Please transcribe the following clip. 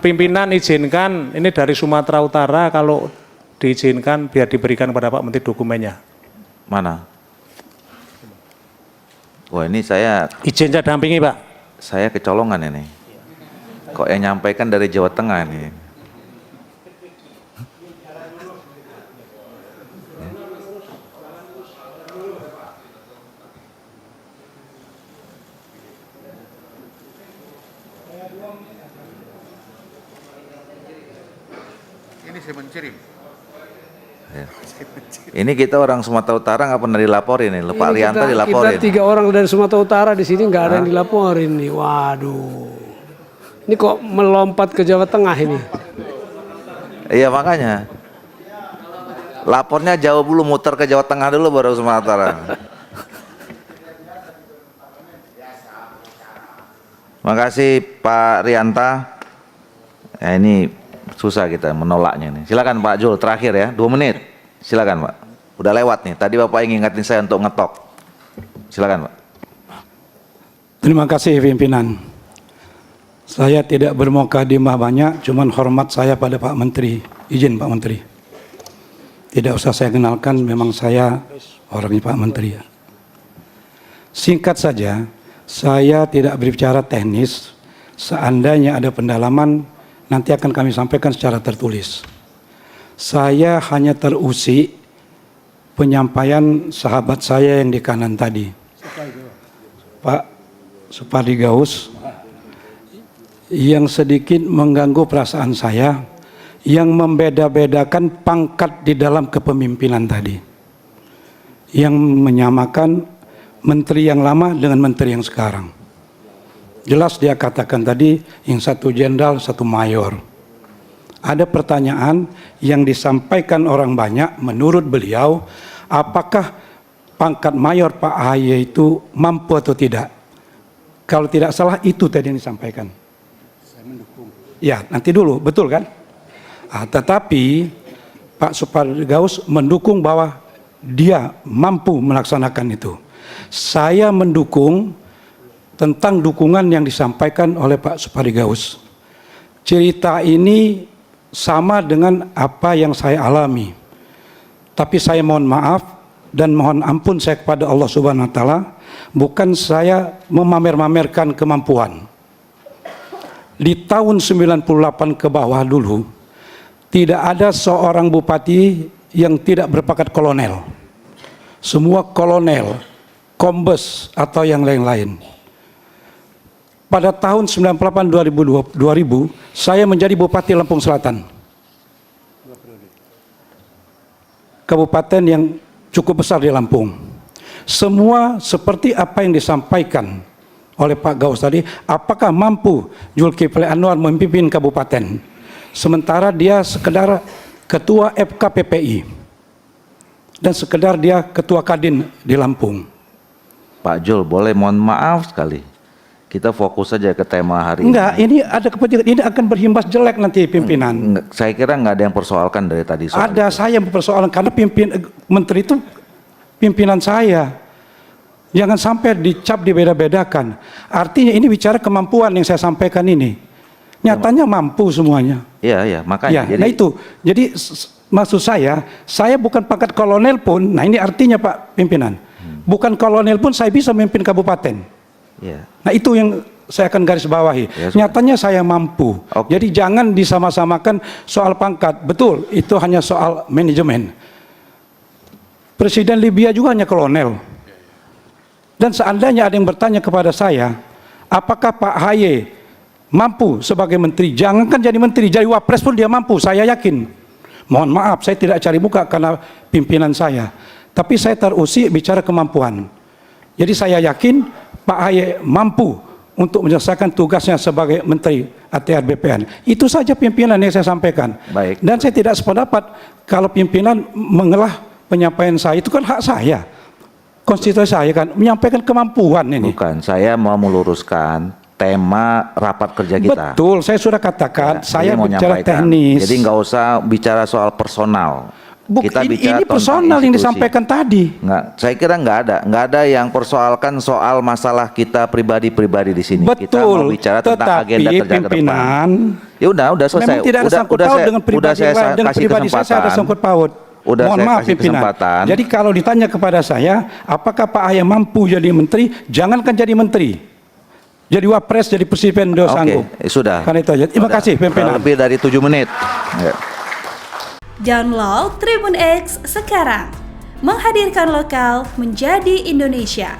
Pimpinan izinkan, ini dari Sumatera Utara, kalau diizinkan biar diberikan kepada Pak Menteri dokumennya. Mana? Wah ini saya... Izin saya dampingi Pak. Saya kecolongan ini. Kok yang nyampaikan dari Jawa Tengah ini? Ini saya mencuri. Ya. Ini kita orang Sumatera Utara nggak pernah dilaporin nih, Pak Rianta dilaporin. Kita 3 orang dari Sumatera Utara di sini nggak ada yang dilaporin nih. Waduh, ini kok melompat ke Jawa Tengah ini? Iya makanya, lapornya jauh dulu, muter ke Jawa Tengah dulu baru Sumatera. Makasih Pak Rianta. Ya, ini susah kita menolaknya nih. Silakan Pak Jul, terakhir ya, 2 menit. Silakan Pak. Udah lewat nih. Tadi Bapak ingin ngingetin saya untuk ngetok. Silakan Pak. Terima kasih pimpinan. Saya tidak bermukadimah banyak, cuman hormat saya pada Pak Menteri. Izin Pak Menteri. Tidak usah saya kenalkan, memang saya orangnya Pak Menteri ya. Singkat saja, saya tidak berbicara teknis. Seandainya ada pendalaman, nanti akan kami sampaikan secara tertulis. Saya hanya terusik penyampaian sahabat saya yang di kanan tadi, Pak Supardi Gaus, yang sedikit mengganggu perasaan saya, yang membeda-bedakan pangkat di dalam kepemimpinan tadi, yang menyamakan menteri yang lama dengan menteri yang sekarang. Jelas dia katakan tadi, yang satu jenderal, satu mayor. Ada pertanyaan yang disampaikan orang banyak, menurut beliau, apakah pangkat mayor Pak AHY itu mampu atau tidak? Kalau tidak salah itu tadi yang disampaikan. Saya mendukung. Ya, nanti dulu, betul kan? Tetapi Pak Supardi Gaus mendukung bahwa dia mampu melaksanakan itu. Saya mendukung tentang dukungan yang disampaikan oleh Pak Supardi Gaus. Cerita ini sama dengan apa yang saya alami. Tapi saya mohon maaf dan mohon ampun saya kepada Allah Subhanahu wa taala, bukan saya memamer-mamerkan kemampuan. Di tahun 98 ke bawah dulu, tidak ada seorang bupati yang tidak berpangkat kolonel. Semua kolonel, kombes atau yang lain-lain. Pada tahun 98 2000 saya menjadi Bupati Lampung Selatan. Kabupaten yang cukup besar di Lampung. Semua seperti apa yang disampaikan oleh Pak Gaus tadi, apakah mampu Zulkifli Anwar memimpin kabupaten? Sementara dia sekedar ketua FKPPI dan sekedar dia ketua Kadin di Lampung. Pak Jul, boleh mohon maaf sekali. Kita fokus saja ke tema hari Enggak, ini ada kepentingan, ini akan berhimbas jelek nanti pimpinan. Saya kira nggak ada yang persoalkan dari tadi. Ada, saya persoalan karena menteri itu pimpinan saya. Jangan sampai dicap dibeda-bedakan. Artinya ini bicara kemampuan yang saya sampaikan ini. Nyatanya mampu semuanya. Iya, iya, makanya. Ya, nah itu. Jadi maksud saya bukan pangkat kolonel pun, nah ini artinya Pak pimpinan. Bukan kolonel pun saya bisa memimpin kabupaten. Ya. Nah itu yang saya akan garis bawahi. Ya, nyatanya saya mampu. Okay. Jadi jangan disama-samakan soal pangkat. Betul, itu hanya soal manajemen. Presiden Libya juga hanya kolonel. Dan seandainya ada yang bertanya kepada saya, apakah Pak AHY mampu sebagai menteri? Jangankan jadi menteri, jadi wapres pun dia mampu, saya yakin. Mohon maaf, saya tidak cari muka karena pimpinan saya. Tapi saya terusik bicara kemampuan. Jadi saya yakin Pak AHY mampu untuk menyelesaikan tugasnya sebagai Menteri ATR BPN. Itu saja pimpinan yang saya sampaikan. Baik. Dan saya tidak sependapat kalau pimpinan mengelah penyampaian saya, itu kan hak saya. Konstitusi saya kan menyampaikan kemampuan ini. Bukan, saya mau meluruskan tema rapat kerja kita. Betul, saya sudah katakan, Ya, saya mau bicara nyampaikan. teknis. Jadi nggak usah bicara soal personal. Kita bicara ini personal yang disampaikan tadi. Nggak, saya kira nggak ada yang persoalkan soal masalah kita pribadi-pribadi di sini. Kita mau Betul. bicara tentang agenda kerja ke depan. Pimpinan, Ya udah selesai. memang tidak ada sangkut paut dengan pribadi lain, dengan kasih pribadi saya ada sangkut paut. Udah Mohon saya maaf kasih pimpinan. kesempatan. Jadi kalau ditanya kepada saya, apakah Pak Ahy mampu jadi menteri? Jangankan jadi menteri, jadi wapres, jadi presiden do sanggup. Sudah. Kan itu aja. Terima kasih pimpinan. Lebih dari 7 menit. Ya. Download Tribun X sekarang. Menghadirkan lokal menjadi Indonesia.